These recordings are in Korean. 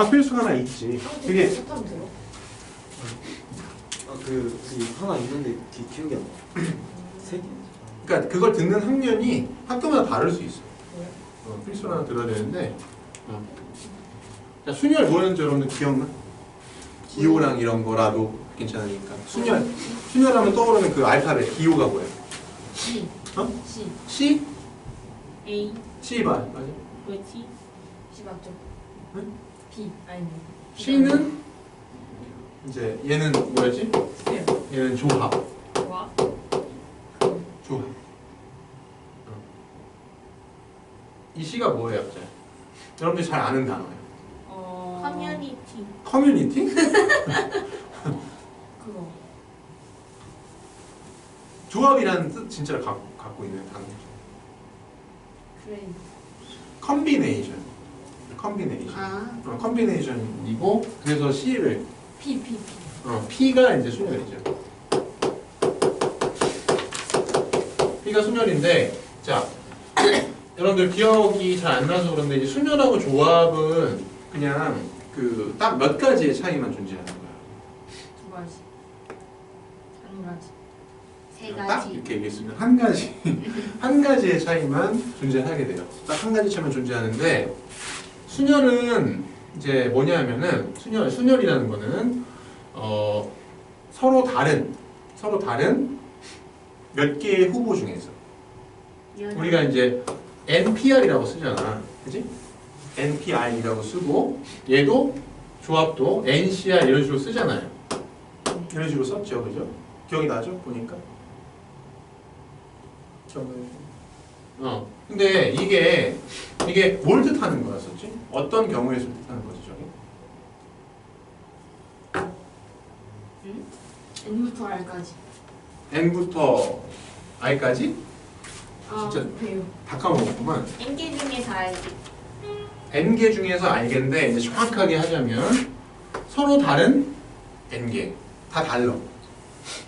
필수가 하나 있지. 그게 하나 있는데 기억이 안 나. 세 개? 그러니까 그걸 듣는 학년이 학교마다 다를 수 있어. 필수 하나 들어야 되는데. 자, 순열 뭐였는지 여러분들 기억나? 기호랑 이런 거라도 괜찮으니까. 순열하면 떠오르는 그 알파벳 기호가 뭐야? C. 어? C. C? A. C 봐. 맞아. 왜 T? C 맞죠? 응? B. 아니. C는 이제 얘는 뭐였지? 스페어. 얘는 조합. 좋아. 조합. 이 C가 뭐예요, 자? 여러분들 잘 아는 단어예요. 커뮤니티. 커뮤니티? 그거. 조합이라는 뜻 진짜로 갖고 있는 단어죠. 프레임. 컨비네이션. 아. 컨비네이션이고 그래서 C를 P. P가 이제 순열이죠. P가 순열인데 자 여러분들 기억이 잘 안 나서 그런데 이제 순열하고 조합은 그냥 그 딱 몇 가지의 차이만 존재하는 거야. 두 가지. 한 가지. 세 딱 가지. 이렇게 얘기했으면 한 가지 한 가지의 차이만 존재하게 돼요. 딱 한 가지 차이만 존재하는데 순열은 이제 뭐냐면은 순열이라는 거는 서로 다른 몇 개의 후보 중에서 우리가 이제 NPR이라고 쓰잖아, 그지? NPR이라고 쓰고 얘도 조합도 NCR 이런 식으로 쓰잖아요. 이런 식으로 썼죠, 그죠? 기억이 나죠? 보니까. 근데 이게 뭘 뜻하는 거였었지? 어떤 경우에서 뜻하는 거지, 저게? N부터 R까지. N부터 I까지? 진짜 배우. 다 까먹었구만. N개 중에 다 알지. N개 중에서 I개인데 이제 정확하게 하자면 서로 다른 N개 다 달라.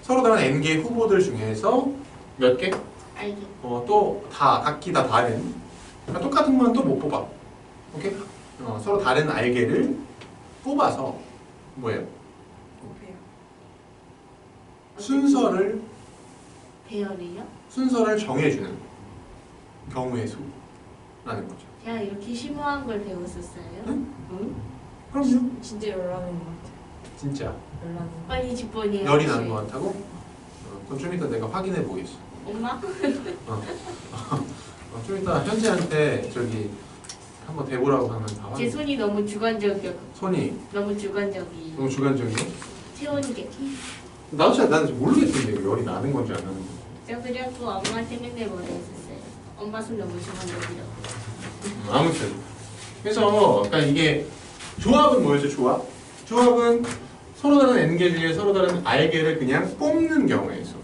서로 다른 N개 후보들 중에서 몇 개? 알지. 또 다 각기 다 다른 그러니까 똑같은 건 또 못 뽑아. 오케이? 서로 다른 알개를 뽑아서 뭐예요? 배우. 순서를 배열이요? 정해주는 경우의 수라는 거죠. 제가 이렇게 심오한 걸 배웠었어요. 응? 그럼요. 진짜 열나는 것 같아. 진짜 열나는. 빨리 집보니. 열이 나는 것 같다고? 그럼 좀 이따 내가 확인해 보겠어. 엄마? 좀 이따 현지한테 저기 한번 대보라고 하면 다 제 확인. 손이 너무 주관적이야. 손이 너무 주관적이. 너무 주관적이야? 채우는 게. 나도 잘 나는 모르겠던데 이거 열이 나는 건지 안 나는 건지. 제가 그래갖고 엄마한테 맨날 뭐라 했었어요. 엄마 손 너무 주관적이라고. 아무튼 그래서 그러니까 이게 조합은 뭐였죠? 조합은 서로 다른 N개 중에 서로 다른 R개를 그냥 뽑는 경우의 수.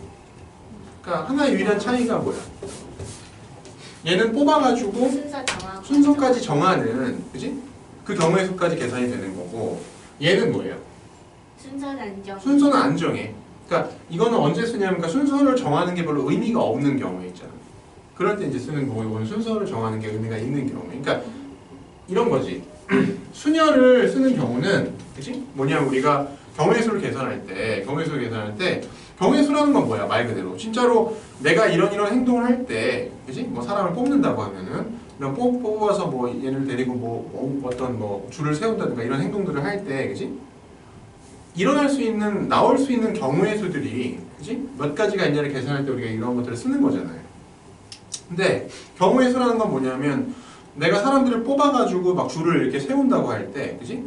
그러니까 하나의 유일한 차이가 뭐야? 얘는 뽑아가지고 순서 정하고. 순서까지 정하는, 그지? 그 경우의 수까지 계산이 되는 거고 얘는 뭐예요? 순서는 안 정해. 순서는 안 정해. 그러니까 이거는 언제 쓰냐면 그러니까 순서를 정하는 게 별로 의미가 없는 경우에 있잖아. 그럴 때 이제 쓰는 거고 이거는 순서를 정하는 게 의미가 있는 경우에. 그러니까 이런 거지. 순열을 쓰는 경우는 그치? 뭐냐면 우리가 경우의 수를 계산할 때 경우의 수라는 건 뭐야? 말 그대로 진짜로 내가 이런 행동을 할 때 그치? 뭐 사람을 뽑는다고 하면은 이런 뽑아서 뭐 얘를 데리고 뭐 어떤 뭐 줄을 세운다든가 이런 행동들을 할 때 그치? 나올 수 있는 경우의 수들이 그치? 몇 가지가 있냐를 계산할 때 우리가 이런 것들을 쓰는 거잖아요. 근데 경우의 수라는 건 뭐냐면 내가 사람들을 뽑아가지고 막 줄을 이렇게 세운다고 할 때, 그지?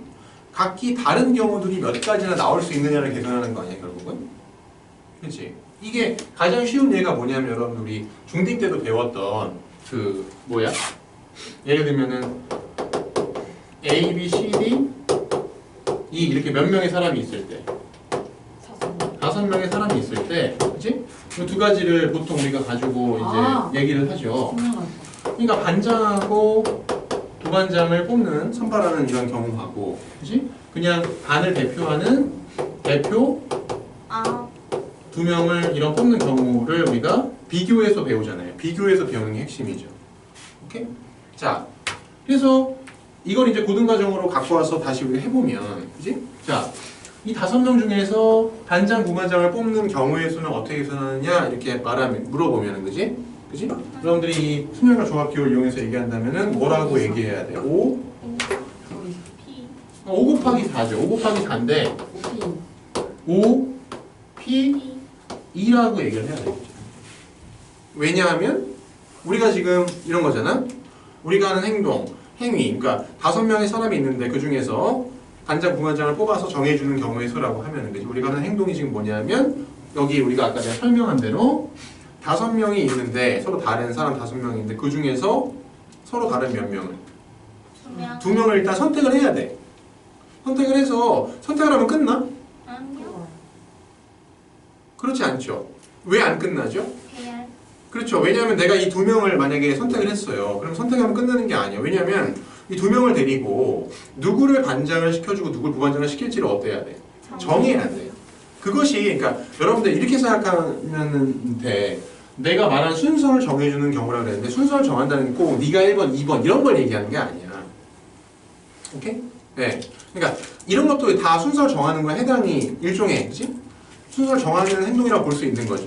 각기 다른 경우들이 몇 가지나 나올 수 있느냐를 계산하는 거 아니야, 결국은? 그치? 이게 가장 쉬운 예가 뭐냐면 여러분 우리 중딩 때도 배웠던 그 뭐야? 예를 들면은 A, B, C, D 이 이렇게 몇 명의 사람이 있을 때 5명의 사람이 있을 때, 그치? 그 두 가지를 보통 우리가 가지고 이제 얘기를 하죠. 그러니까 반장하고 부반장을 뽑는 선발하는 이런 경우하고, 그렇지? 그냥 반을 대표하는 대표 2명을 이런 뽑는 경우를 우리가 비교해서 배우잖아요. 비교해서 배우는 게 핵심이죠. 오케이? 자, 그래서 이걸 이제 고등과정으로 갖고 와서 다시 우리가 해보면, 그지? 자, 이 5명 중에서 반장, 부반장을 뽑는 경우의 수는 어떻게 계산하느냐 이렇게 물어보면은, 그지? 그지? 여러분들이 이 수명과 조합기호를 이용해서 얘기한다면은 뭐라고 얘기해야 돼? 5 곱하기 4죠. 5 곱하기 4인데 5 P 2라고 얘기를 해야 되겠죠. 왜냐하면 우리가 지금 이런 거잖아. 우리가 하는 행위, 그러니까 5명의 사람이 있는데 그 중에서 반장, 부반장을 뽑아서 정해주는 경우의 수라고 하면은, 그지? 우리가 하는 행동이 지금 뭐냐면 여기 우리가 아까 내가 설명한 대로 5명이 있는데 서로 다른 사람 5명이 있는데 그 중에서 서로 다른 몇 명을? 2명을 일단 선택을 해야 돼. 선택을 해서 선택을 하면 끝나? 아니요. 그렇지 않죠. 왜 안 끝나죠? 해야. 그렇죠. 왜냐하면 내가 이 2명을 만약에 선택을 했어요. 그럼 선택하면 끝나는 게 아니에요. 왜냐하면 이 2명을 데리고 누구를 반장을 시켜주고 누구를 부반장을 시킬지를 어때야 돼? 정해야 돼. 그것이, 그러니까 여러분들 이렇게 생각하면 돼. 내가 말한 순서를 정해주는 경우라 그랬는데 순서를 정한다는 게 꼭 네가 1번, 2번 이런 걸 얘기하는 게 아니야. 오케이? 네. 그러니까 이런 것도 다 순서를 정하는 거에 해당이 일종의, 그치? 순서를 정하는 행동이라고 볼 수 있는 거죠.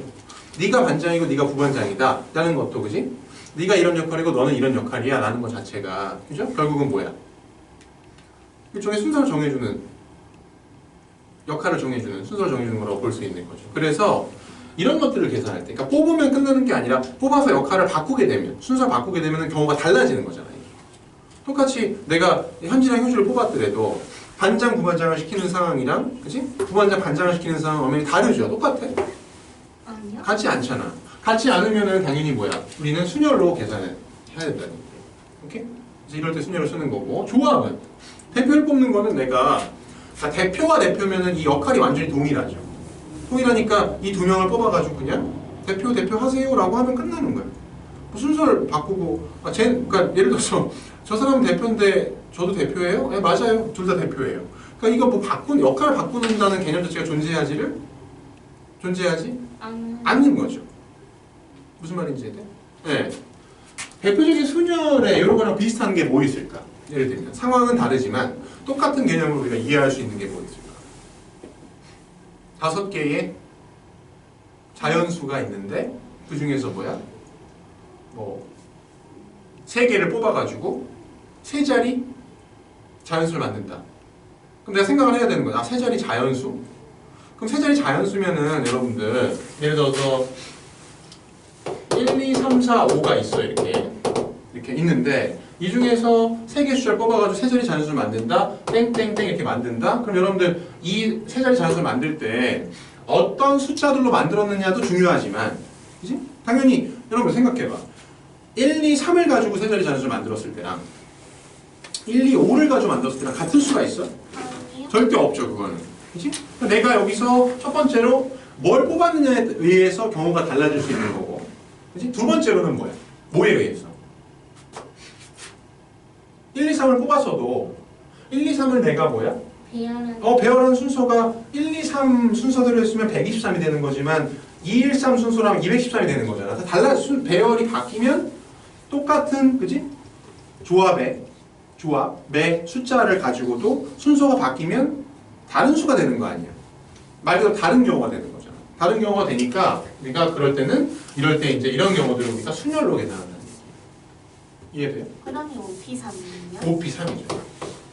네가 반장이고 네가 부반장이다 라는 것도, 그지? 네가 이런 역할이고 너는 이런 역할이야 라는 것 자체가, 그죠? 결국은 뭐야? 일종의 순서를 정해주는, 역할을 정해주는, 순서를 정해주는 거라고 볼 수 있는 거죠. 그래서 이런 것들을 계산할 때, 그러니까 뽑으면 끝나는 게 아니라 뽑아서 역할을 바꾸게 되면, 순서를 바꾸게 되면 경우가 달라지는 거잖아요. 똑같이 내가 현진이랑 효주를 뽑았더라도 반장, 부반장을 시키는 상황이랑, 그치? 부반장, 반장을 시키는 상황은 엄연히 다르죠. 똑같아? 아니요. 같지 않잖아. 같지 않으면은 당연히 뭐야? 우리는 순열로 계산을 해야 된다는 거예요. 오케이? 그래서 이럴 때 순열을 쓰는 거고, 조합은 대표를 뽑는 거는 내가, 자, 대표와 대표면은 이 역할이 완전히 동일하죠. 동일하니까 이 2명을 뽑아가지고 그냥 대표 하세요라고 하면 끝나는 거야. 뭐 순서를 바꾸고, 그러니까 예를 들어서 저 사람은 대표인데 저도 대표예요? 네, 맞아요. 둘 다 대표예요. 그러니까 이거 뭐 역할을 바꾼다는 개념 자체가 존재하지 않는 거죠. 무슨 말인지 이해돼? 네. 대표적인 순열에 이런 거랑 비슷한 게 뭐 있을까? 예를 들면 상황은 다르지만 똑같은 개념으로 우리가 이해할 수 있는 게 뭐 있을까? 5개의 자연수가 있는데 그 중에서 뭐야? 뭐 3개를 뽑아가지고 3자리 자연수를 만든다. 그럼 내가 생각을 해야 되는 거야. 3자리 자연수? 그럼 3자리 자연수면은 여러분들 예를 들어서 1, 2, 3, 4, 5가 있어. 이렇게 있는데 이 중에서 3개 숫자를 뽑아가지고 3자리 자연수를 만든다. 땡땡땡 이렇게 만든다. 그럼 여러분들 이 3자리 자연수를 만들 때 어떤 숫자들로 만들었느냐도 중요하지만, 그치? 당연히 여러분 생각해봐. 1, 2, 3을 가지고 3자리 자연수를 만들었을 때랑 1, 2, 5를 가지고 만들었을 때랑 같은 수가 있어? 아니요. 절대 없죠, 그거는. 그치? 내가 여기서 첫 번째로 뭘 뽑았느냐에 의해서 경우가 달라질 수 있는 거고, 그치? 두 번째로는 뭐야? 뭐에 의해서? 1, 2, 3을 뽑았어도 1, 2, 3을 내가 뭐야? 배열한 순서가 1, 2, 3 순서대로 했으면 123이 되는 거지만 2, 1, 3 순서라면 213이 되는 거잖아. 배열이 바뀌면 똑같은, 그치? 조합의 숫자를 가지고도 순서가 바뀌면 다른 수가 되는 거 아니야. 말 그대로 다른 경우가 되는 거잖아. 다른 경우가 되니까 우리가 그럴 때는 이럴 때 이제 이런 경우들을 우리가 순열로 계산한다는 얘기. 이해돼요? 그러면 5P3이요? 5P3이죠.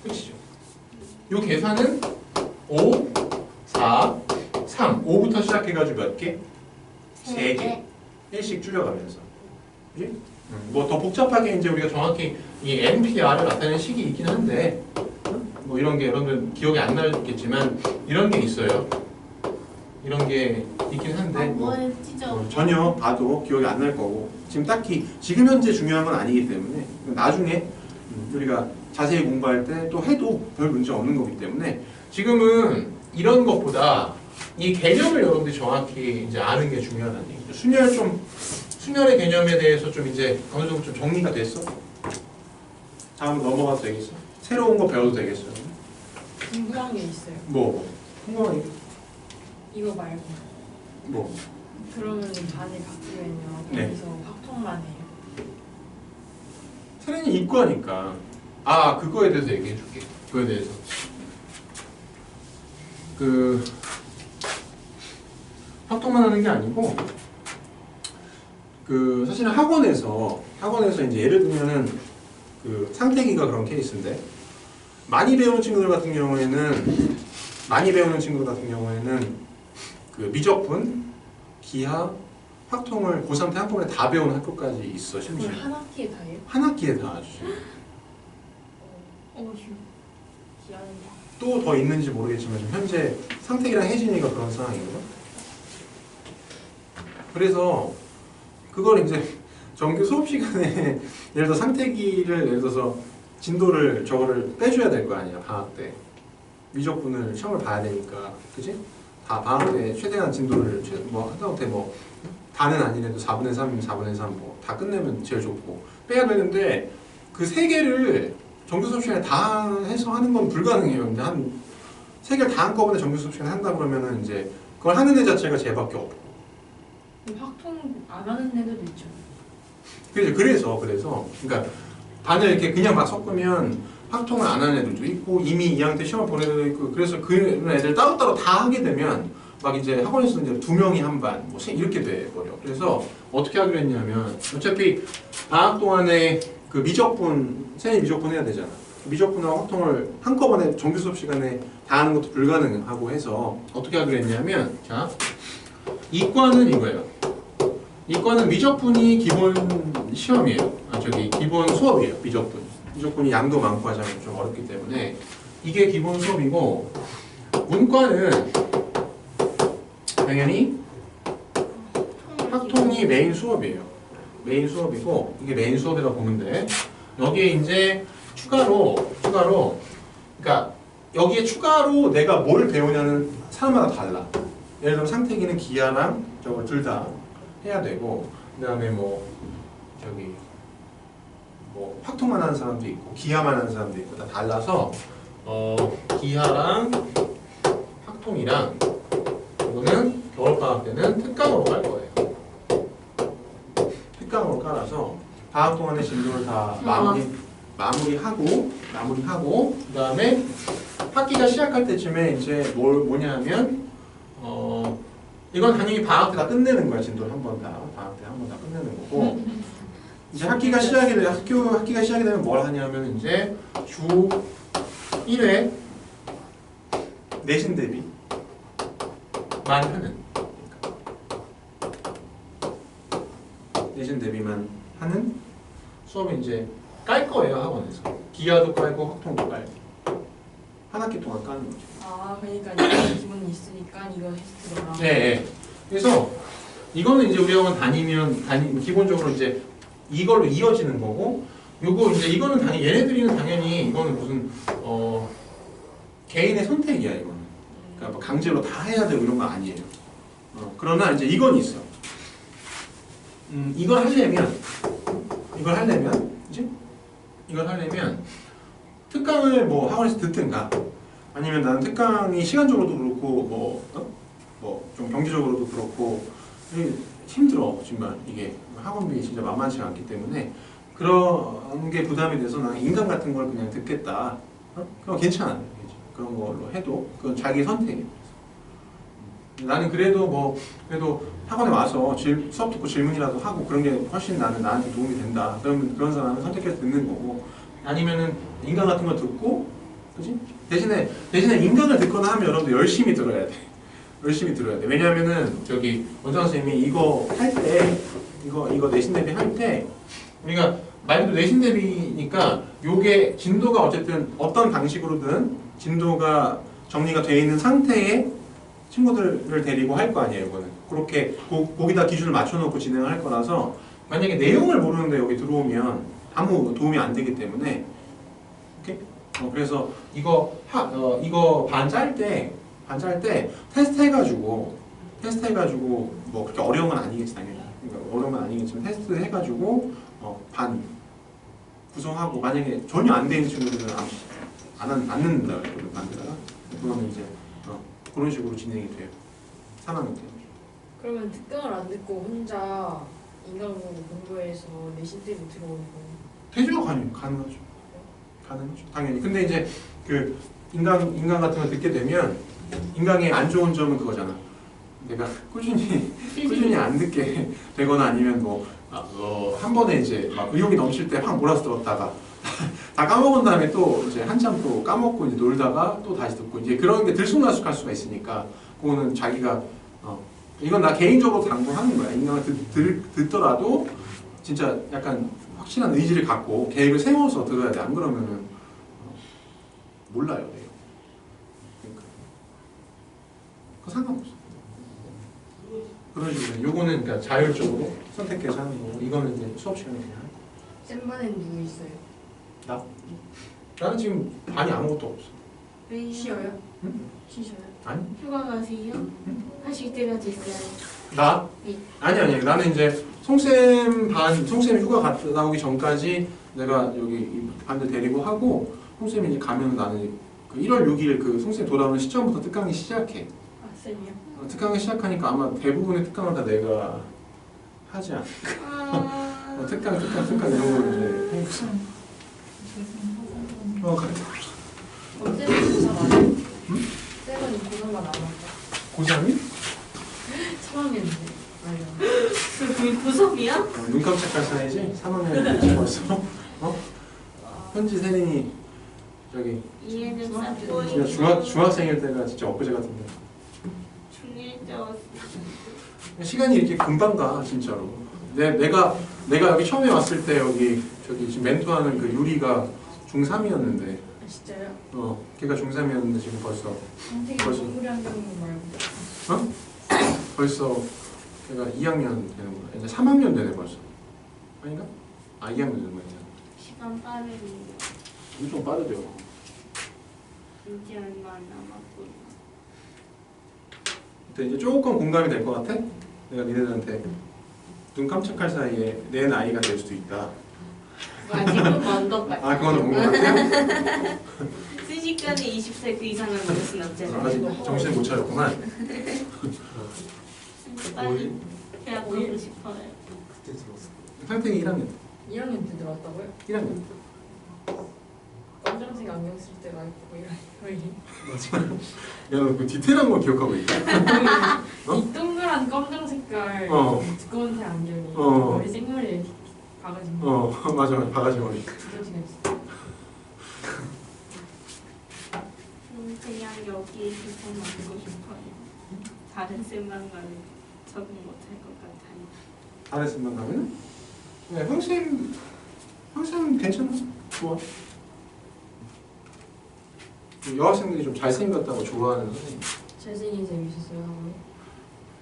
끝이죠. 이 계산은 5, 4, 3. 5부터 시작해가지고 몇 개? 3개. 1씩 줄여가면서. 그치? 뭐 더 복잡하게 이제 우리가 정확히 이 NPR을 나타내는 식이 있긴 한데, 뭐 이런 게 여러분들 기억이 안 나겠지만 이런 게 있어요. 이런 게 있긴 한데 전혀 봐도 기억이 안 날 거고, 지금 딱히 지금 현재 중요한 건 아니기 때문에 나중에 우리가 자세히 공부할 때 또 해도 별 문제 없는 거기 때문에 지금은 이런 것보다 이 개념을 여러분들이 정확히 이제 아는 게 중요하다는 얘기죠. 순열의 개념에 대해서 좀 이제 어느 정도 좀 정리가 됐어? 다음으로 넘어가도 되겠어? 새로운 거 배워도 되겠어? 궁금한 게 있어요. 뭐? 궁금한 게 이거 말고. 뭐? 그러면 반이 바뀌면요. 네. 거기서 확통만 해요. 세련이 이과니까 아, 그거에 대해서 얘기해 줄게. 그거에 대해서. 그 활동만 하는 게 아니고 그 사실은 학원에서 이제 예를 들면은 그 상태기가 그런 케이스인데 많이 배우는 친구들 같은 경우에는 그 미적분, 기하, 확통을 고3 때 한꺼번에 다 배우는 학교까지 있어. 심지어 그걸 한 학기에 다 해요? 한 학기에 다 아주지. 기하는 또 더 있는지 모르겠지만 지금 현재 상택이랑 혜진이가 그런 상황이거든. 그래서 그걸 이제 정규 수업 시간에 예를 들어 상태기를 예를 들어서 진도를 저거를 빼줘야 될 거 아니야. 방학 때 미적분을 시험을 봐야 되니까, 그지? 다 방학 때 최대한 진도를 뭐 하다못해 뭐 다는 아니래도 4분의 3이면 4분의 3 뭐 다 끝내면 제일 좋고 빼야 되는데 그 세 개를 정규 수업 시간에 다 해서 하는 건 불가능해요. 근데 한 세 개를 다 한꺼번에 정규 수업 시간에 한다 그러면은 이제 그걸 하는 애 자체가 쟤밖에 없고. 확통 안 하는 애들도 있죠. 그래서 그러니까 반을 이렇게 그냥 막 섞으면 확통을 안 하는 애들도 있고 이미 2학년 때 시험을 본 애들도 있고 그래서 그런 애들 따로따로 다 하게 되면 막 이제 학원에서 이제 2명이 한 반 뭐 이렇게 돼버려. 그래서 어떻게 하기로 했냐면 어차피 방학 동안에 그 미적분 생일 미적분 해야 되잖아. 미적분하고 확통을 한꺼번에 정규 수업 시간에 다 하는 것도 불가능하고 해서 어떻게 하기로 했냐면 자 이과는 이거예요. 이과는 미적분이 기본 시험이에요. 기본 수업이에요. 미적분이 양도 많고 하자면 좀 어렵기 때문에 이게 기본 수업이고 문과는 당연히 확통이 메인 수업이에요. 메인 수업이고 이게 메인 수업이라고 보면 돼. 여기에 이제 추가로 그러니까 여기에 추가로 내가 뭘 배우냐는 사람마다 달라. 예를 들면 상태기는 기하랑 저걸 둘 다 해야 되고 그다음에 뭐 확통만 하는 사람도 있고 기하만 하는 사람도 있고 다 달라서 기하랑 확통이랑 이거는 겨울방학 때는 특강으로 깔 거예요. 특강으로 깔아서 방학 동안의 진도를 다 마무리하고 그다음에 학기가 시작할 때쯤에 이제 뭐냐면 이건 당연히 방학 때 다 끝내는 거야. 진도를 한 번 다 방학 때 한 번 다 끝내는 거고 이제 학기가 시작이 되면 뭘 하냐면 이제 주 1회 내신 대비만 하는 내신 대비만 하는 수업을 이제 깔 거예요. 학원에서 기하도 깔고 확통도 깔고 한 학기 동안 까는 거죠. 아 그러니까 이거 기본이 있으니까 이거 들어라. 네. 그래서 이거는 이제 우리 학원 다니면 기본적으로 이제 이걸로 이어지는 거고, 요거 이제 이거는 당연히 얘네들이는 당연히 이거는 무슨 개인의 선택이야 이거는. 그러니까 뭐 강제로 다 해야 되고 이런 거 아니에요. 그러나 이제 이건 있어. 이걸 하려면 특강을 뭐 학원에서 듣든가 아니면 나는 특강이 시간적으로도 그렇고 뭐 좀 경제적으로도 그렇고 힘들어 정말 이게 학원비 진짜 만만치 않기 때문에 그런 게 부담이 돼서 나는 인강 같은 걸 그냥 듣겠다. 그럼 괜찮아. 그런 걸로 해도 그건 자기 선택이에요. 나는 그래도 학원에 와서 수업 듣고 질문이라도 하고 그런 게 훨씬 나한테 도움이 된다. 그러면 그런 사람은 선택해서 듣는 거고 아니면은 인강 같은 거 듣고 그지? 대신에 인강을 듣거나 하면 여러분들 열심히 들어야 돼. 왜냐면은 원장 선생님이 이거 할 때 이거 내신 대비 할 때 우리가 말 그대로 내신 대비니까 요게 진도가 어쨌든 어떤 방식으로든 진도가 정리가 되어 있는 상태의 친구들을 데리고 할 거 아니에요. 이거는 그렇게 거기다 기준을 맞춰놓고 진행을 할 거라서 만약에 내용을 모르는데 여기 들어오면 아무 도움이 안 되기 때문에 오케이? 그래서 이거 반 짤 때 테스트 해가지고 뭐 그렇게 어려운 건 아니겠지 당연히. 그러니까 어려운 건 아니겠지만 테스트 해가지고 반 구성하고 만약에 전혀 안 되는 친구들은 안 넣는다 이렇게 만들다가 그러면 이제 그런 식으로 진행이 돼요. 3학년 때. 그러면 특강을 안 듣고 혼자 인강 보고 공부해서 내신 때문에 들어오는 거. 태주가 가능하죠. 가능하죠. 당연히. 근데 이제 그 인강 같은 거 듣게 되면 인강의 안 좋은 점은 그거잖아. 내가 꾸준히 안 듣게 되거나 아니면 한 번에 이제 막 의욕이 넘칠 때 확 몰아서 들었다가 다 까먹은 다음에 또 이제 한참 또 까먹고 이제 놀다가 또 다시 듣고 이제 그런 게 들쑥날쑥할 수가 있으니까 그거는 자기가 이건 나 개인적으로 당부하는 거야. 인강을 듣더라도 진짜 약간 확실한 의지를 갖고 계획을 세워서 들어야 돼. 안 그러면은 몰라요. 그러니까 그거 상관없어. 그런 식으로 요거는 그러니까 자율적으로 선택해서 하는 거고 이거는 이제 수업 시간에 그냥 하는 거. 쌤반엔 누구 있어요? 나? 나는 지금 반이 아무것도 없어. 왜요? 쉬어요? 응? 쉬셔요? 아니? 휴가 가세요? 하실 때가 됐어요. 나? 네. 아니 나는 이제 송쌤 휴가 갔다 나오기 전까지 내가 여기 이 반들 데리고 하고 송쌤이 이제 가면 나는 그 1월 6일 그 송쌤 돌아오는 시점부터 특강이 시작해. 아 쌤이요? 특강을 시작하니까 아마 대부분의 특강을 다 내가 하지 않을까. 특강 이런 거 이제 해서. 같아. 쌤은 고사 안 해요? 쌤은 고사만 안 한다. 고3이? 3학년인데 아니요. 그게 구섭이야? 눈 깜짝할 사이지? 3학년 벌써? 현지 세린이 저기 이해는 진짜 싹보이 중학생일 때가 진짜 엊그제 같은데 중1 때 왔어. 시간이 이렇게 금방 가 진짜로. 내가 여기 처음에 왔을 때 여기 저기 지금 멘토하는 그 유리가 중3이었는데 아 진짜요? 걔가 중3이었는데 지금 벌써 선생님 벌써. 우리 학년 말고 벌써 걔가 2학년 되는구나. 이제 3학년 되네 벌써. 아닌가? 2학년 되는 거야. 시간 빠르네. 엄청 빠르죠. 이제 얼마 안 남았구나. 근데 이제 조금 공감이 될 것 같아? 내가 니네들한테 눈 깜짝할 사이에 내 나이가 될 수도 있다. 아직은 먼것 같아. 그거는 본 것 같아요? 순식간에 20살 그 이상을 먹을 순 없잖아. 아직 정신을 못 차렸구만. 빨리 대학 가고 싶어요. 그때 들었어. 상태가 1학년. 2학년 때 들어왔다고요? 1학년. 검정색 안경 쓸 때가 있고 이런 야, 너 그 디테일한 걸 기억하고 있다. 이 동그란 검정 색깔 두꺼운 색 안경이 머리 생머리에 이렇게 박아진 맞아. 바가지 머리. 진짜 지냈어. 그냥 여기에 계속 남고 싶어요. 다른 쌤만 가면 적응 못할 것 같아요. 잘했으면 가면? 네, 형쌤 괜찮아. 좋아. 여학생들이 좀 잘생겼다고 좋아하는 선생님. 잘생긴 쌤 있었어요 학원에?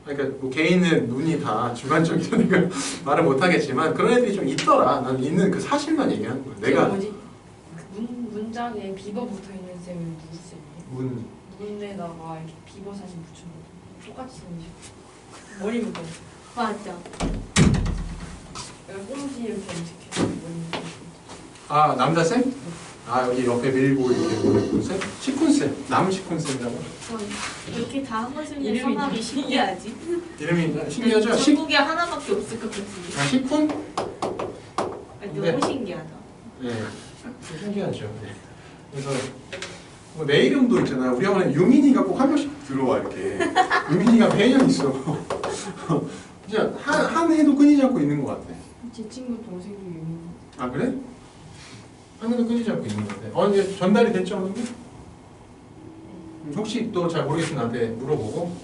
그러니까 뭐 개인은 눈이 다 주관적이니까 말을 못하겠지만 그런 애들이 좀 있더라. 난 있는 그 사실만 얘기하는 거야. 내가 뭐지? 그 문장에 비버 붙어 있는 쌤은 누구 쌤이에요? 문에다가 이렇게 비버 사진 붙여놓고 똑같이 생기셨어. 머리 묶어. 맞아. 꼼지 이렇게 염색해서 머리 묶어. 남자 쌤? 여기 옆에 밀고 이렇게 보는 쌤? 시쿤쌤. 시쿤쌤이라고. 이렇게 다 한 번씩 이름이 성함이 신기하지? 이름이 신기하죠? 전국에 하나밖에 없을 것 같은데. 시쿤? 네. 너무 신기하다. 네. 신기하죠. 네. 그래서 내 이름도 있잖아. 우리 학원에 유민이가 꼭 한 명씩 들어와 이렇게. 유민이가 매년 있어. 진짜 한 해도 끊이지 않고 있는 것 같아. 제 친구 동생도 유민. 그래? 한 해도 끊이지 않고 있는 것 같아. 이제 전달이 됐죠, 어느 정도? 혹시 또 잘 모르겠으면 나한테 물어보고.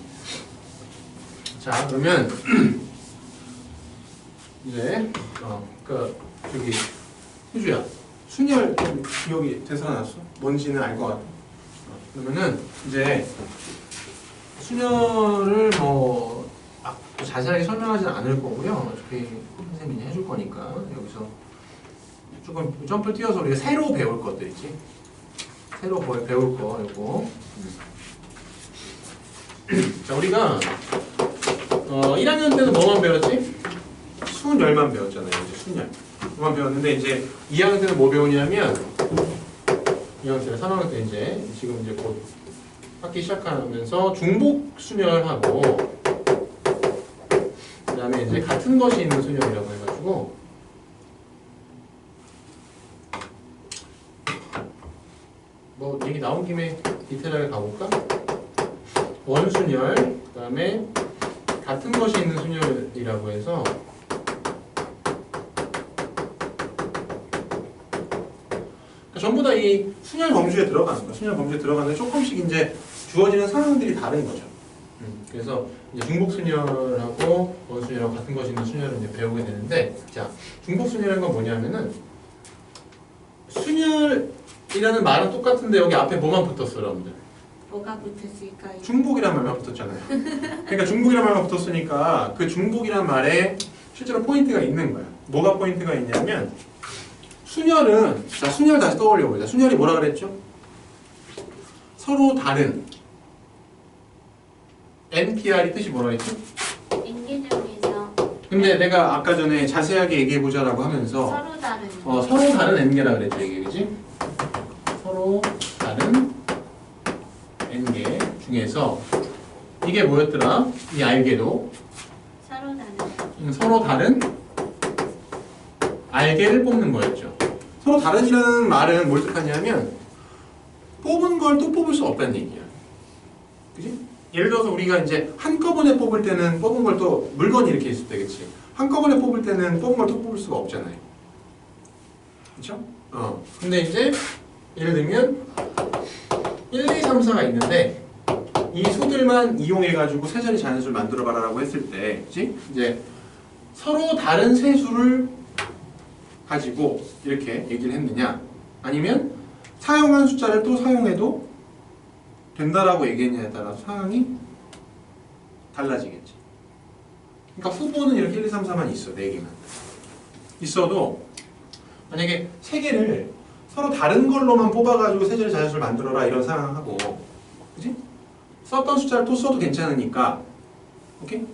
자, 그러면 이제 저기 효주야, 순열 좀 기억이 되살아났어? 뭔지는 알 것 같아. 그러면은 이제 순열을 뭐 자세하게 설명하지는 않을 거고요. 어차피 선생님이 해줄 거니까 여기서 조금 점프를 뛰어서 우리가 새로 배울 것들 있지. 새로 배울 거 이거. 자, 우리가 1학년 때는 뭐만 배웠지? 순열만 배웠잖아요. 이제 순열. 그만 배웠는데 이제 2학년 때는 뭐 배우냐면 2학년 때, 3학년 때 이제 지금 이제 곧 학기 시작하면서 중복 순열하고 그다음에 이제 같은 것이 있는 순열이라고 해가지고 나온 김에 디테일하게 가볼까? 원순열, 그 다음에 같은 것이 있는 순열이라고 해서 전부 다 이 순열 범주에 들어가는 거야. 순열 범주에 들어가는데 조금씩 이제 주어지는 상황들이 다른 거죠. 그래서 이제 중복순열하고 원순열하고 같은 것이 있는 순열을 이제 배우게 되는데, 자, 중복순열이라는 건 뭐냐면은 순열이라는 말은 똑같은데 여기 앞에 뭐만 붙었어, 여러분들? 뭐가 붙었을까요? 중복이란 말만 붙었잖아요. 그러니까 중복이란 말만 붙었으니까 그 중복이란 말에 실제로 포인트가 있는 거야. 뭐가 포인트가 있냐면 순열은, 자, 순열 다시 떠올려 보자. 순열이 뭐라 그랬죠? 서로 다른 NPR이 뜻이 뭐라 했죠? N개념에서 근데 내가 아까 전에 자세하게 얘기해 보자라고 하면서 서로 다른 서로 다른 N개라 그랬죠, 이게, 그지? 서로 다른 N개 중에서 이게 뭐였더라? 이 알게도 서로 다른 알게를 뽑는 거였죠. 서로 다른이라는 말은 뭘 뜻하냐면 뽑은 걸 또 뽑을 수 없다는 얘기야. 그지? 예를 들어서 우리가 이제 한꺼번에 뽑을 때는 뽑은 걸 또 물건이 이렇게 있을 때, 그치? 한꺼번에 뽑을 때는 뽑은 걸 또 뽑을 수가 없잖아요. 그쵸? 근데 이제 예를 들면 1, 2, 3, 4가 있는데 이 수들만 이용해가지고 세 자리 자연수를 만들어봐라라고 했을 때, 그치? 이제 서로 다른 세 수를 가지고 이렇게 얘기를 했느냐, 아니면 사용한 숫자를 또 사용해도 된다라고 얘기했냐에 따라서 상황이 달라지겠지. 그러니까 후보는 이렇게 1, 2, 3, 4만 있어. 4개만 있어도 만약에 3개를 서로 다른 걸로만 뽑아가지고 세 자리 자연수를 만들어라 이런 상황하고, 그치? 썼던 숫자를 또 써도 괜찮으니까, 오케이?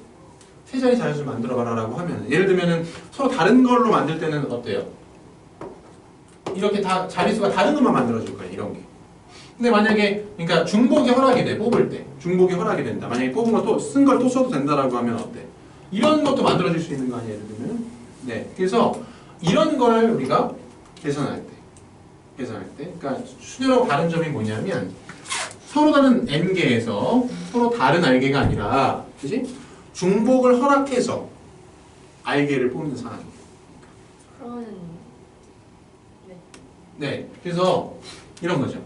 세 자리 자연수를 만들어봐라라고 하면, 예를 들면은 서로 다른 걸로 만들 때는 어때요? 이렇게 다 자릿수가 다른 것만 만들어줄 거예요, 이런 게. 근데 만약에, 그러니까 중복이 허락이 돼, 뽑을 때. 중복이 허락이 된다. 만약에 뽑은 걸 또, 쓴 걸 또 써도 된다라고 하면 어때? 이런 것도 만들어줄 수 있는 거 아니에요, 예를 들면? 네. 그래서 이런 걸 우리가 계산할 때. 그러니까 순열하고 다른 점이 뭐냐면, 서로 다른 N개에서 서로 다른 알개가 아니라, 그지? 중복을 허락해서 알개를 뽑는 상황이에요. 그러면 네, 그래서 이런 거죠.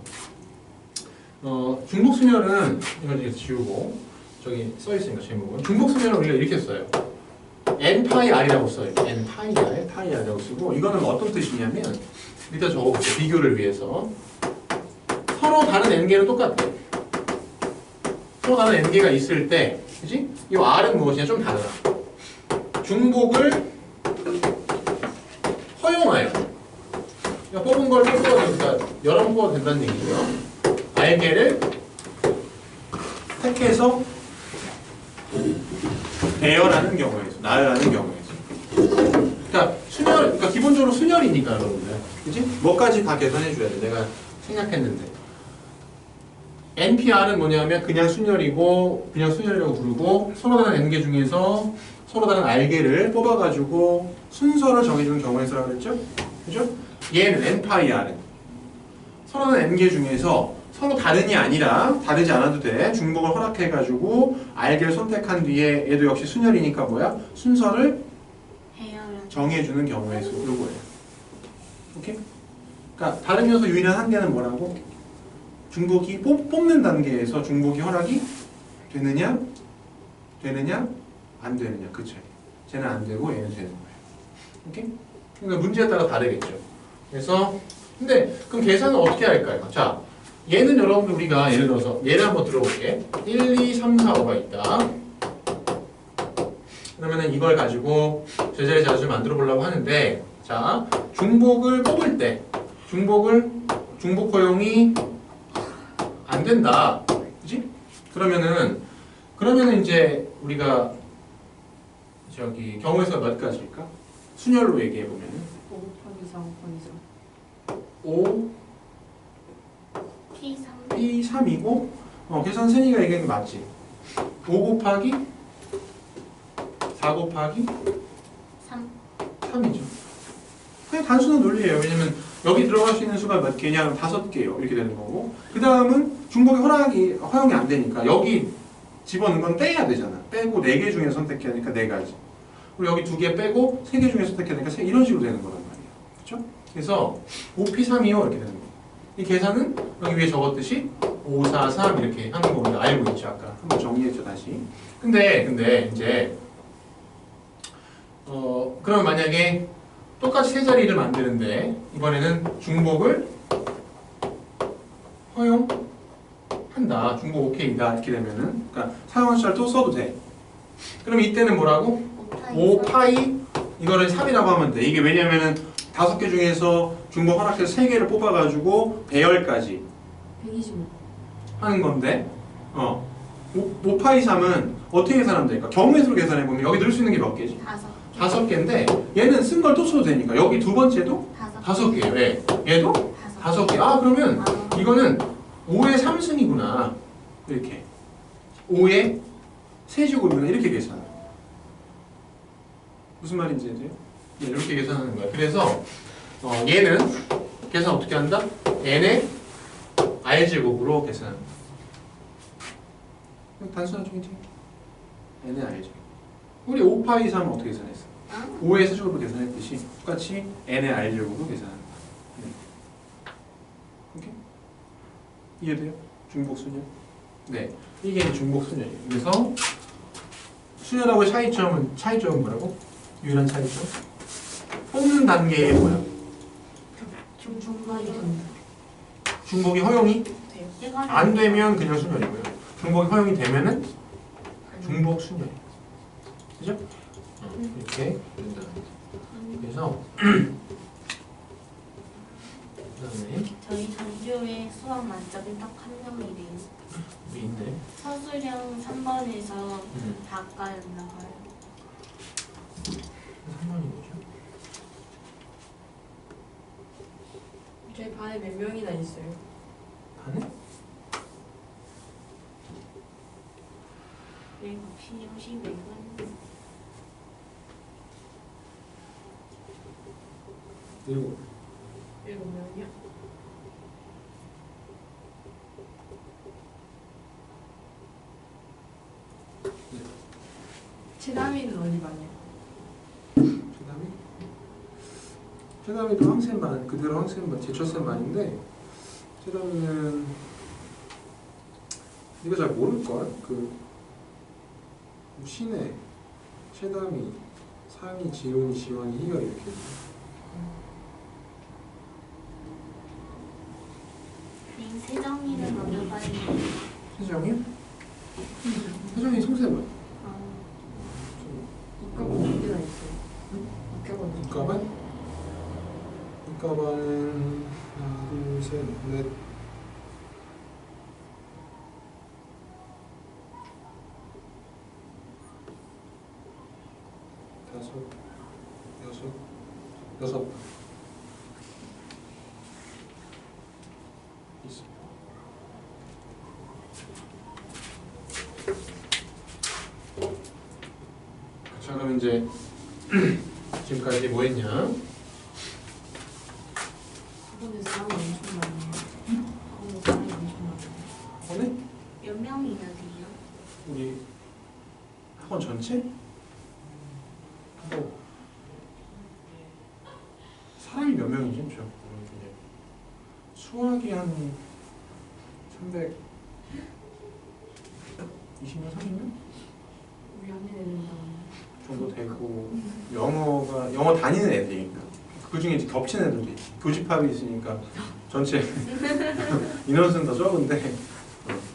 중복순열은 이걸 이제 지우고 저기 써 있으니까 제목은 중복순열은 우리가 이렇게 써요. n 파이 r이라고 써요. n 파이 r이라고 쓰고, 이거는 어떤 뜻이냐면 일단 적어볼게요. 비교를 위해서 서로 다른 n개는 똑같아. 서로 다른 n개가 있을 때, 그지? 이 r은 무엇이냐 좀 다르다. 중복을 허용하여. 그러니까 뽑은 걸 또 뽑아도 되니까 여러 번 뽑아도 된다는 얘기고요. 알개를 택해서 배열하는 경우에서, 나열하는 경우에서. 그러니까 순열, 그러니까 기본적으로 순열이니까 여러분들, 그지? 뭐까지 다 계산해 줘야 돼. 내가 생각했는데. NPR은 뭐냐면 그냥 순열이고, 그냥 순열이라고 부르고, 서로 다른 N개 중에서 서로 다른 알개를 뽑아가지고 순서를 정해주는 경우에서라고 그랬죠? 그죠? 얘는 N파이 R은 서로 다른 N개 중에서 서로 다른이 아니라, 다르지 않아도 돼. 중복을 허락해가지고 알개를 선택한 뒤에 얘도 역시 순열이니까 뭐야? 순서를 정해주는 경우에서 요거예요. 오케이? 그러니까 다른 요소 유일한 한계는 뭐라고? 중복이 뽑는 단계에서 중복이 허락이 되느냐 안 되느냐, 그 차이. 쟤는 안 되고 얘는 되는 거예요. 오케이? 그러니까 문제에 따라 다르겠죠. 그래서 근데 그럼 계산은 어떻게 할까요? 자, 얘는 여러분들 우리가 예를 들어서 얘를 한번 들어볼게. 1, 2, 3, 4, 5가 있다. 그러면은 이걸 가지고 제자리 자수를 만들어 보려고 하는데, 자, 중복을 뽑을 때 중복 허용이 안 된다. 그지? 그러면은 이제 우리가 저기 경우에서 몇 가지일까? 순열로 얘기해 보면은 5 곱하기 4 곱하기 5 P3 P3이고, 계산 세니가 얘기한 게 맞지? 5 곱하기 4 곱하기 3 3이죠. 그냥 단순한 논리예요. 왜냐면 여기 들어갈 수 있는 수가 몇 개냐? 5개요. 이렇게 되는 거고. 그 다음은 중복이 허용이 안 되니까 여기 집어넣은 건 빼야 되잖아. 빼고 4개 중에서 선택해야 하니까 4가지. 그리고 여기 2개 빼고 3개 중에서 선택해야 되니까 이런 식으로 되는 거란 말이야. 그렇죠? 그래서 5P3이요 이렇게 되는 거. 이 계산은 여기 위에 적었듯이 5, 4, 3 이렇게 하는 거 우리가 알고 있죠. 아까 한번 정리했죠 다시. 근데 이제 그럼 만약에 똑같이 세 자리를 만드는데 이번에는 중복을 허용한다. 중복 오케이다. 이렇게 되면은 그러니까 사용한 숫자를 또 써도 돼. 그럼 이때는 뭐라고? 5파이 이거를 3이라고 하면 돼. 이게 왜냐면은 5개 중에서 중복 허락해서 3개를 뽑아가지고 배열까지 125. 하는 건데 5파이 3은 어떻게 계산하면 될까? 경우의 수로 계산해보면 여기 넣을 수 있는 게 몇 개지? 5개인데 얘는 쓴 걸 또 써도 되니까 여기 두 번째도 5개예요. 예. 얘도 5개. 아 그러면 이거는 5의 3승이구나. 이렇게 5의 3제곱이구나. 이렇게 계산해요. 무슨 말인지 해줘요? 네, 이렇게 계산하는 거야. 그래서 얘는 계산 어떻게 한다? n의 r제곱으로 계산한다. 단순하죠, 이제. n의 r제곱. 우리 5파이 3은 어떻게 계산했어? 5의 세제곱으로 계산했듯이 똑같이 n의 r제곱으로 계산한다. 네. 오케이? 이해돼요? 중복수녀? 네. 이게 이제 중복수녀예요. 그래서 수녀하고 차이점은 뭐라고? 유일한 차이점? 뽑는 단계에 뭐야? 중복이 허용이 안 되면 그냥 수녀이고요. 중복이 허용이 되면은 중복 수녀예요. 그죠? 이렇게 된다. 그래서 그다음에 저희 전교에 수학 만점이 딱 한 명이래요. 우리인데 서술형 3번에서 다까였나봐요. 3번이 뭐죠? 저희 반에 몇 명이나 있어요? 반에? 네, 혹시 몇 번? 7. 7명이요? 최다미는 어디 반이야? 최다미도 황센반 그대로 황센반 제철센반인데 최다미는 네가 잘 모를걸? 그 신의 최다미 상이 지론이 지원이 희가 이렇게 세정이는 어느 반이에요? 세정이요? 세정이 송세반 이과가 몇 개나 있어요? 이과가 몇 이과반? 이과반은 하나 둘셋넷 다섯 여섯 있어. 자 그럼 이제 지금까지 뭐 했냐? 학원에서 사람이 엄청 많아요. 학원에서 사람이 엄청 많아요. 학원에? 몇 명이나 돼요? 우리 학원 전체? 사람이 몇 명이지? 수학이 한 320명, 30명 우리 안에 내는다. 정도 되고 영어 다니는 애들이니까 그 중에 이제 겹치는 애들도 있지. 교집합이 있으니까 전체 인원수는 더 적은데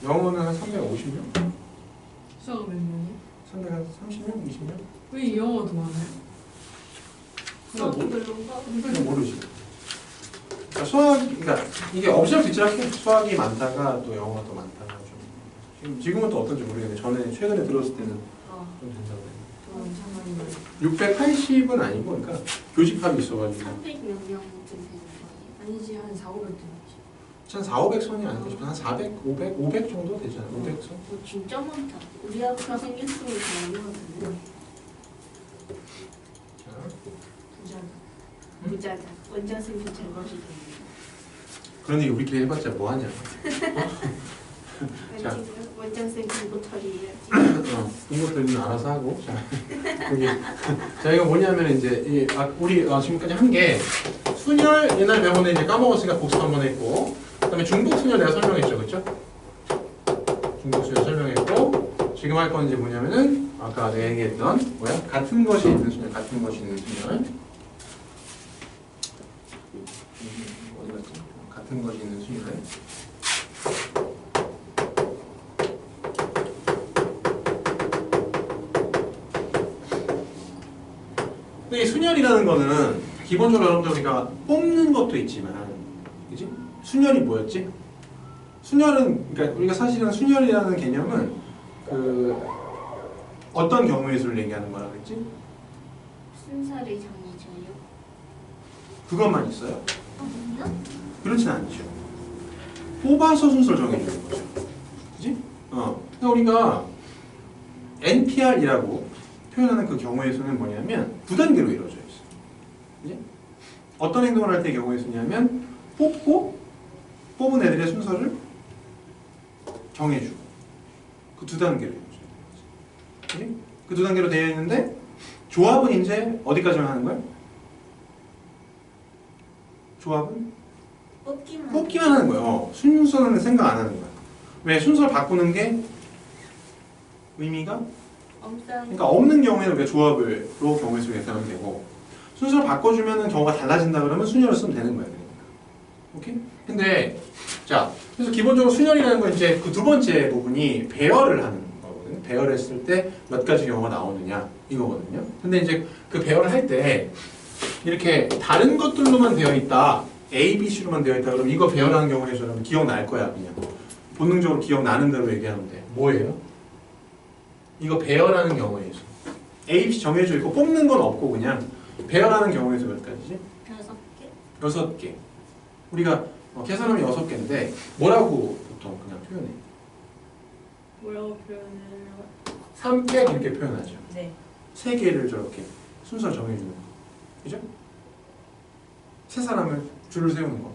영어는 한 350명? 수학은 몇 명이요? 330명? 20명? 왜 영어가 더 많아요? 수학이 별로인가? 그냥 모르지. 그러니까 그러니까 이게 옵션 뒤치락해. 수학이 많다가 또 영어가 또 많다가 좀 지금은 또 어떤지 모르겠는데 최근에 들었을 때는 좀 된다고 해요. 엄청 많이 680은 아니고 그러니까 교집합이 있어가지고 300몇 명쯤 되는 거예요? 아니지 한 4, 500 되지. 한 4, 500선이 아닐까 싶어. 한 400, 500 정도 되지 않아? 500선? 진짜 많다. 우리 학교 생겼으면 더 어려웠는데. 자, 부자. 부자다. 원자생수 제거시 됩니다. 그런 얘기 우리끼리 해봤자 뭐 하냐. 자. 원자생수 공부 처리해야지. 이것들은 알아서 하고. 자, 여기. 자, 이거 뭐냐면 이제 우리 지금까지 한 게 순열 옛날 배웠는데 이제 까먹었으니까 복습 한번 했고, 그다음에 중복 순열 내가 설명했죠, 그렇죠? 중복 순열 설명했고, 지금 할 건 이제 뭐냐면은 아까 내가 얘기했던 뭐야? 같은 것이 있는 순열, 같은 것이 있는 순열. 어디 갔지? 같은 것이 있는 순열. 근데 이 순열이라는 거는 기본적으로 여러분들 우리가 뽑는 것도 있지만, 그지? 순열이 뭐였지? 순열은 그러니까 우리가 사실은 순열이라는 개념은 그 어떤 경우의 수를 얘기하는 거라 그랬지? 순서를 정해줘요. 그것만 있어요? 아니요? 그렇진 않죠. 뽑아서 순서를 정해주는 거죠. 그지? 그러니까 우리가 NPR이라고 표현하는 그 경우의 수는 뭐냐면 9단계로 이루어져 있어요. 그지? 어떤 행동을 할 때 경우의 수냐면 뽑은 애들의 순서를 정해주고 그 2단계로 이루어져 있는 거지. 그 2단계로 되어 있는데 조합은 이제 어디까지만 하는 거야? 조합은? 뽑기만 하는 거예요. 순서는 생각 안 하는 거야. 왜? 순서를 바꾸는 게 의미가? 그러니까 없는 경우에는 우리가 조합으로 경우의 수를 계산하면 되고, 순서를 바꿔주면 경우가 달라진다 그러면 순열을 쓰면 되는 거야. 그러니까. 오케이? 근데 자, 그래서 기본적으로 순열이라는 건 이제 그 두 번째 부분이 배열을 하는 거거든요. 배열했을 때 몇 가지 경우가 나오느냐 이거거든요. 근데 이제 그 배열을 할 때 이렇게 다른 것들로만 되어 있다, A, B, C로만 되어 있다 그러면 이거 배열하는 경우에 저는 기억날 거야. 그냥 본능적으로 기억나는 대로 얘기하면 돼. 뭐예요? 이거 배열하는 경우에 수. A, B 정해져 있고 뽑는 건 없고 그냥 배열하는 경우에 수 몇 가지지? 6개. 6개. 우리가 계산하면 6개인데 뭐라고 보통 그냥 표현해? 뭐라고 표현해요? 3팩 이렇게 표현하죠. 네. 3개를 저렇게 순서 정해주는 거. 그죠? 세 사람을 줄을 세우는 거.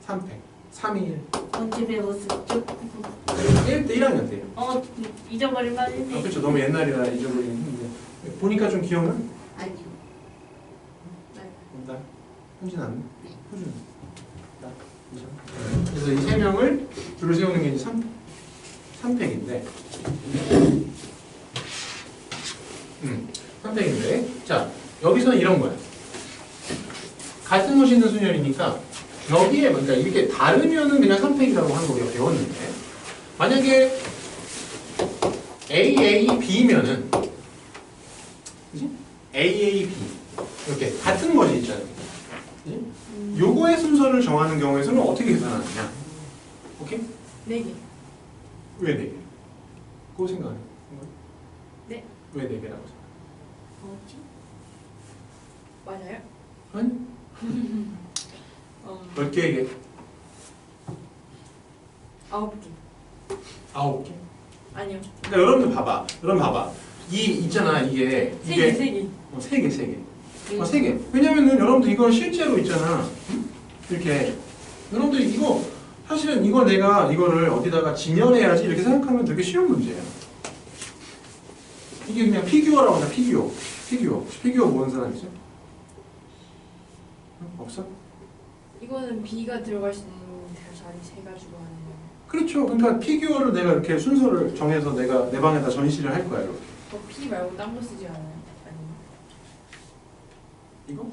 3팩. 3, 2, 1. 언제 배웠었죠? 1학년 때요. 잊어버릴 만했네. 그렇죠. 너무 옛날이라 잊어버리긴 했는데 보니까 좀 기억나? 아니요. 나? 현진 안? 효준? 나? 그래서 이 3명을 줄을 세우는 게 이제 3팩인데 3팩인데 자 여기서는 이런 거야. 같은 것이 있는 순열이니까 여기에 그러니까 이렇게 다르면은 그냥 3팩이라고 하는 거 우리가 배웠는데 만약에 AAB면은 그지? AAB 이렇게 같은 것이 있잖아요. 그지? 요거의 순서를 정하는 경우에서는 어떻게 계산하느냐? 오케이? 4개. 왜 4개? 그거 생각해. 네. 왜 4개라고 생각해? 뭐지? 맞아요? 아니? 몇 개에게? 9개. 9개? 아니요. 그러니까 여러분들 봐봐. 여러분 봐봐. 이 있잖아 이게 3개, 3개. 3개, 3개. 3개. 왜냐면은 여러분들 이걸 실제로 있잖아. 이렇게 여러분들 이거 사실은 이걸 내가 이거를 어디다가 진열해야지 이렇게 생각하면 되게 쉬운 문제야. 이게 그냥 피규어라고 하나 피규어. 피규어 모은 사람 있어? 없어? 이거는 B가 들어갈 수 있는 자리 세 가지고 하는 거예요. 그렇죠. 그러니까 피규어를 내가 이렇게 순서를 정해서 내가 내 방에다 전시를 할 거야 이렇게. P 말고 딴 거 쓰지 않아요? 아니요. 이거?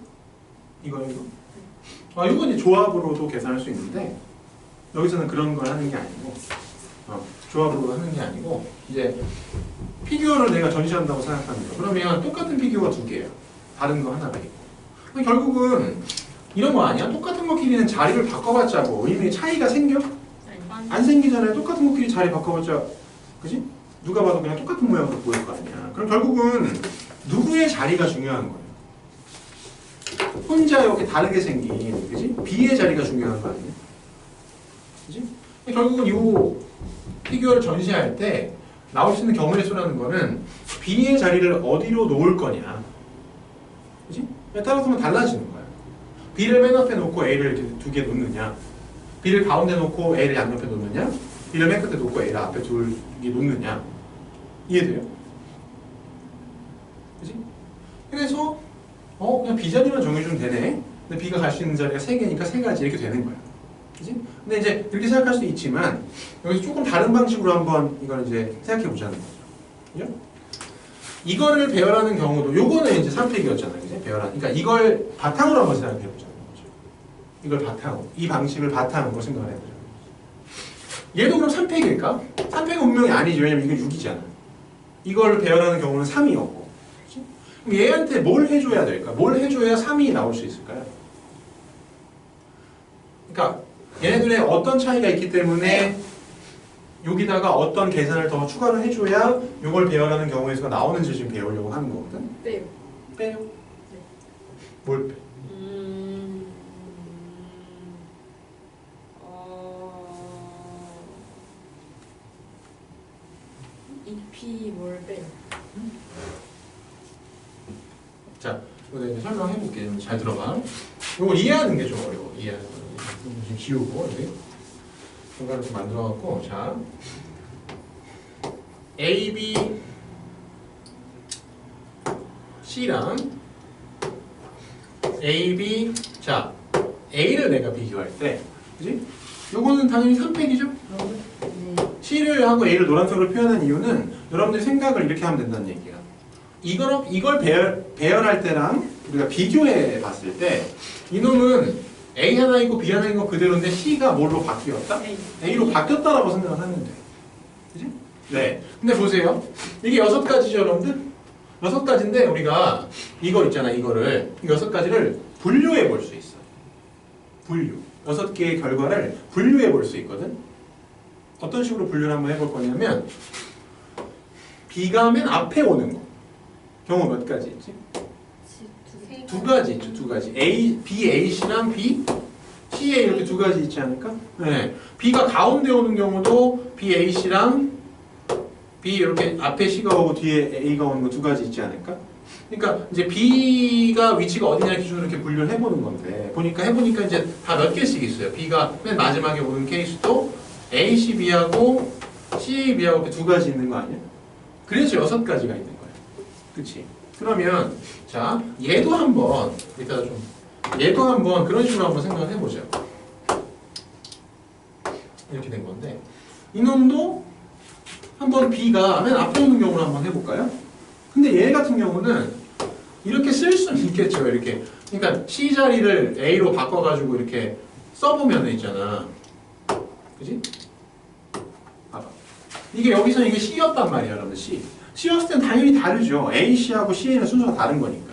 이건 이제 조합으로도 계산할 수 있는데 여기서는 그런 걸 하는 게 아니고 조합으로 하는 게 아니고 이제 피규어를 내가 전시한다고 생각하는 거. 그러면 똑같은 피규어가 2개야. 다른 거 하나가 있고. 그럼 결국은 이런 거 아니야? 똑같은 것끼리는 자리를 바꿔봤자 뭐 의미의 차이가 생겨? 안 생기잖아요. 똑같은 것끼리 자리 바꿔봤자 그지? 누가 봐도 그냥 똑같은 모양으로 보일 거 아니야. 그럼 결국은 누구의 자리가 중요한 거예요. 혼자 이렇게 다르게 생긴 그지? B의 자리가 중요한 거 아니에요? 그지? 결국은 이 피규어를 전시할 때 나올 수 있는 경우의 수라는 거는 B의 자리를 어디로 놓을 거냐. 그지? 따라서는 달라지는 거야. B를 맨 앞에 놓고 A를 이렇게 두 개 놓느냐, B를 가운데 놓고 A를 양옆에 놓느냐, B를 맨 끝에 놓고 A를 앞에 둘 개 놓느냐. 이해돼요? 그지? 그래서 그냥 B 자리만 정해주면 되네. 근데 B가 갈 수 있는 자리가 3개니까 3가지 이렇게 되는 거야. 그지? 근데 이제 이렇게 생각할 수도 있지만 여기서 조금 다른 방식으로 한번 이걸 이제 생각해 보자는 거죠. 그죠? 이거를 배열하는 경우도 요거는 이제 3팩이었잖아요. 그지? 배열하는. 그러니까 이걸 바탕으로 한번 생각해 보자는 거죠. 이걸 바탕으로. 이 방식을 바탕으로 생각을 해 보자는 거죠. 얘도 그럼 3팩일까? 3팩은 분명히 아니죠. 왜냐면 이건 6이잖아. 이걸 배열하는 경우는 3이었고. 그럼 얘한테 뭘 해줘야 될까? 뭘 해줘야 3이 나올 수 있을까요? 그러니까 얘네들의 어떤 차이가 있기 때문에 여기다가 어떤 계산을 더 추가를 해줘야 이걸 배열하는 경우에서 나오는지 지금 배우려고 하는 거거든. 빼요. 빼요. 네. 뭘 빼? EP 뭘 빼요? 자, 이거 이제 설명해 볼게요. 잘 들어봐. 이걸 이해하는 게 좀 어려워. 이해하는 거. 좀 지우고 여기 공간을 좀 만들어 갖고 자. A, B, C랑 A, B 자 A를 내가 비교할 때 그지? 요거는 당연히 3팩이죠? 네. C를 하고 A를 노란색으로 표현한 이유는 여러분들이 생각을 이렇게 하면 된다는 얘기야. 이걸 배열할 때랑 우리가 비교해 봤을 때 이놈은 A 하나 있고 B 하나 있는 거 그대로인데 C가 뭘로 바뀌었다? A로 바뀌었다라고 생각을 하면 돼. 그지? 네. 근데 보세요. 이게 6가지죠, 여러분들? 6가지인데 우리가 이거 있잖아, 이거를 6가지를 분류해 볼 수 있어. 분류. 6개의 결과를 분류해 볼 수 있거든. 어떤 식으로 분류를 한번 해볼 거냐면 B가 맨 앞에 오는 거. 경우 몇 가지 있지? 2가지 있죠, 2가지. A, B, A, C랑 B, C, A 이렇게 2가지 있지 않을까? 네. B가 가운데 오는 경우도 B, A, C랑 B 이렇게 앞에 C가 오고 뒤에 A가 오는 거 2가지 있지 않을까? 그러니까 이제 B가 위치가 어디냐 기준으로 이렇게 분류를 해보는 건데 해보니까 이제 다 몇 개씩 있어요. B가 맨 마지막에 오는 케이스도 A, C, B하고 C, A, B하고 이렇게 2가지 있는 거 아니야? 그래서 6가지가 있는 거야. 그치? 그러면 자 얘도 한번 그런 식으로 한번 생각을 해보죠. 이렇게 된 건데 이놈도 한번 B가 맨 앞에 오는 경우를 한번 해볼까요? 근데 얘 같은 경우는 이렇게 쓸 수는 있겠죠. 이렇게 그러니까 C 자리를 A로 바꿔가지고 이렇게 써보면 있잖아. 그지? 봐봐. 이게 여기서 이게 C였단 말이야, 여러분. C였을 땐 당연히 다르죠. A, C하고 C는 순서가 다른 거니까.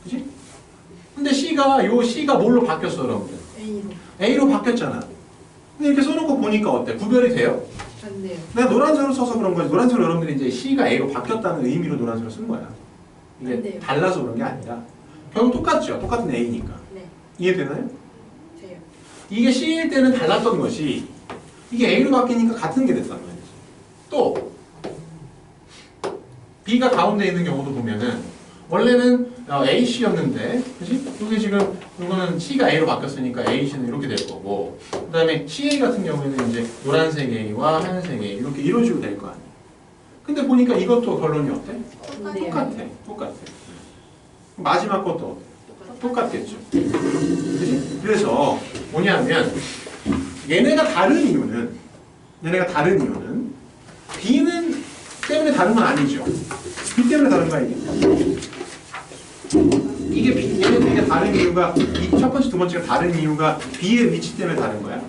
그지? 근데 C가 뭘로 바뀌었어, 여러분들? A로. A로 바뀌었잖아. 근데 이렇게 써놓고 보니까 어때? 구별이 돼요? 안 돼요. 내가 노란색으로 써서 그런 거지. 노란색으로 여러분들이 이제 C가 A로 바뀌었다는 의미로 노란색으로 쓴 거야. 안 이게 돼요. 달라서 그런 게 아니라 결국 똑같죠. 똑같은 A니까. 네. 이해되나요? 돼요. 이게 C일 때는 달랐던 것이 이게 A로 바뀌니까 같은 게 됐단 말이지. 또 B가 가운데 있는 경우도 보면은 원래는 A, C였는데 그치? 여기 지금 이거는 C가 A로 바뀌었으니까 A, C는 이렇게 될 거고 그 다음에 CA 같은 경우에는 이제 노란색 A와 하얀색 A 이렇게 이런 식으로 될 거 아니야. 근데 보니까 이것도 결론이 어때? 똑같아. 마지막 것도 똑같겠죠. 그치? 그래서 뭐냐면 얘네가 다른 이유는 B는 때문에 다른 건 아니죠. B 때문에 다른 거 아니겠죠? 얘네들이 다른 이유가 이 첫 번째, 두 번째가 다른 이유가 B의 위치 때문에 다른 거야?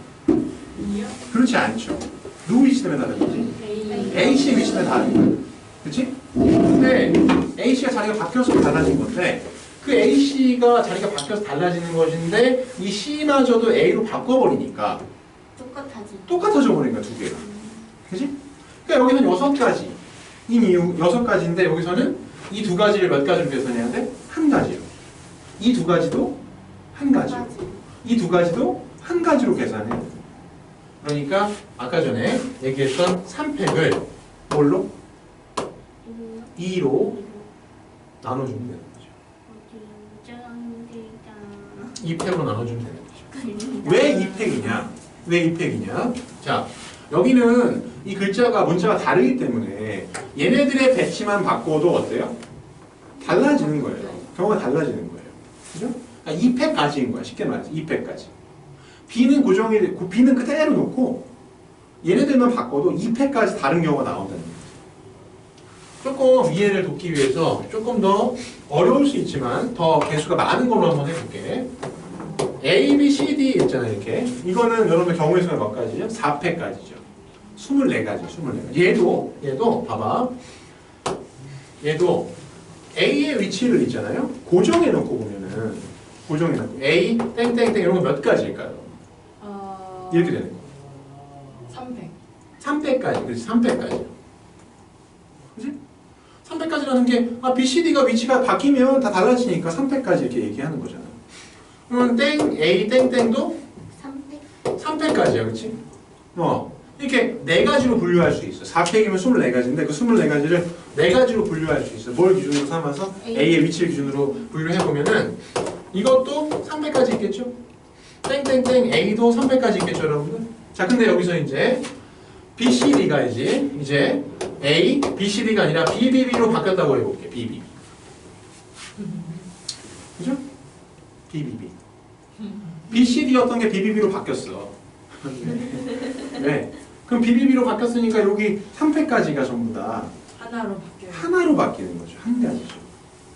그렇지 않죠. 누구 위치 때문에 다른 거지? A씨의 위치 때문에 다른 거야. 그렇지? 근데 A씨가 자리가 바뀌어서 달라진 건데 그 A씨가 자리가 바뀌어서 달라지는 것인데 이 C마저도 A로 바꿔버리니까 똑같아져 버리니까 두 개가. 그치? 그러니까 여기서는 6가지. 이유 6가지인데 여기서는 이 2가지를 몇 가지로 계산해야 돼? 한 가지로. 이 2가지도 한 가지로. 이 2가지도 한 가지로 계산해야 돼. 그러니까 아까 전에 얘기했던 3팩을 뭘로? 2로 나눠주면 되는 거죠. 2팩으로 나눠주면 되는 거죠. 왜 2팩이냐? 왜 2팩이냐? 자, 여기는 이 글자가 문자가 다르기 때문에 얘네들의 배치만 바꿔도 어때요? 달라지는 거예요. 경우가 달라지는 거예요. 그죠? 그러니까 2팩까지인 거야. 쉽게 말해서 2팩까지. B는 고정이 B는 그대로 놓고 얘네들만 바꿔도 2팩까지 다른 경우가 나온다는 거예요. 조금 이해를 돕기 위해서 조금 더 어려울 수 있지만 더 개수가 많은 걸로 한번 해볼게. A, B, C, D 있잖아요. 이렇게. 이거는 여러분들 경우의 수가 몇 가지죠? 4팩까지죠. 24가지, 24가지. 얘도 봐봐. 얘도 A의 위치를 있잖아요. 고정해 놓고 보면은 고정해 놓고 A 땡땡땡 이런 거 몇 가지일까요? 이렇게 되는 거. 300. 300까지. 그렇지. 300까지. 그렇지? 300까지라는 게 B, C, D가 위치가 바뀌면 다 달라지니까 300까지 이렇게 얘기하는 거잖아. 그러면 땡 A 땡땡도 300까지야. 그렇지? 이렇게 네 가지로 분류할 수 있어. 4팩이면 24가지인데 그 24가지를 네 가지로 분류할 수 있어. 뭘 기준으로 삼아서 A의 위치를 기준으로 분류해 보면은 이것도 300까지 있겠죠? 땡땡땡 A도 300까지 있겠죠, 여러분들? 자, 근데 여기서 이제 B, C, D가 이제 A, B, C, D가 아니라 B, B, B로 바뀌었다고 해볼게. B, B. 그죠? B, B, B. B, C, D였던 게 B, B, B로 바뀌었어. 네. 그럼 B, B, B로 바뀌었으니까 여기 3팩까지가 전부 다 하나로 바뀌어요. 하나로 바뀌는 거죠. 한 가지죠.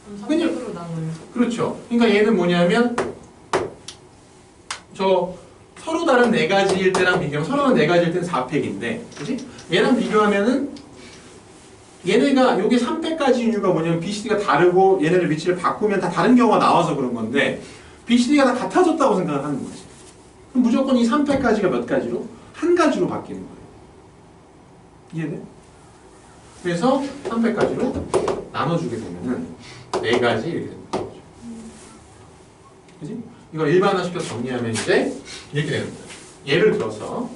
그럼 300으로 나눠요. 그렇죠. 그러니까 얘는 뭐냐면 저 서로 다른 네 가지일 때랑 비교하면 서로 다른 네 가지일 때는 4팩인데, 그렇지? 얘랑 비교하면은 얘네가 여기 3팩까지인 이유가 뭐냐면 BCD가 다르고 얘네들 위치를 바꾸면 다 다른 경우가 나와서 그런 건데 BCD가 다 같아졌다고 생각을 하는 거지. 그럼 무조건 이 3팩까지가 몇 가지로? 한 가지로 바뀌는 거예요. 이해돼? 그래서 3팩까지로 나눠주게 되면은 네 가지 이렇게 되는 거죠. 그지? 이걸 일반화시켜서 정리하면 이제 이렇게 되는 거예요. 예를 들어서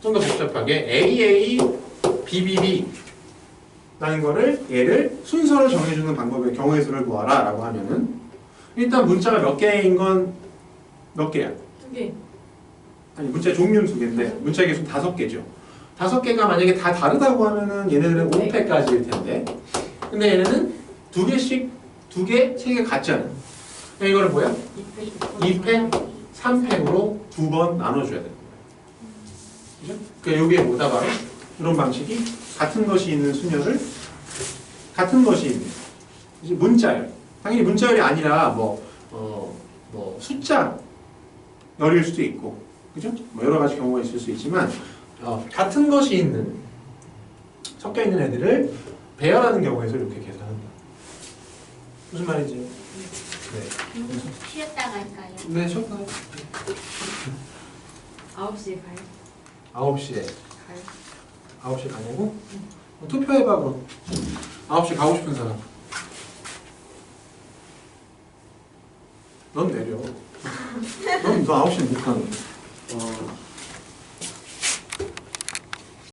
좀 더 복잡하게 AA, BBB 라는 거를 얘를 순서를 정해주는 방법의 경우의 수를 구하라 라고 하면은 일단 문자가 몇 개인 건 몇 개야? 2개. 아니 문자의 종류는 2개인데 문자의 개수는 5개죠. 5개가 만약에 다 다르다고 하면은 얘네들은 5팩까지일 텐데 근데 얘네는 2개씩 2개, 3개 같잖아. 그러니까 이거를 뭐야? 2팩, 3팩으로 2번 나눠줘야 되는 거야. 그죠? 그러니까 여기에 뭐다 바로? 이런 방식이 같은 것이 있는 수녀를 같은 것이 있는 이제 문자열. 당연히 문자열이 아니라 뭐 숫자 열일 수도 있고, 그죠? 뭐 여러 가지 경우가 있을 수 있지만 같은 것이 있는 섞여 있는 애들을 배열하는 경우에서 이렇게 계산한다. 무슨 말인지? 네. 쉬었다 갈까요? 네, 쉬었다. 9시에 가요? 9시에. 가요? 9시 가냐고? 투표해봐 그럼. 9시 가고 싶은 사람. 넌 내려. 너 9시에 못 가는 거야.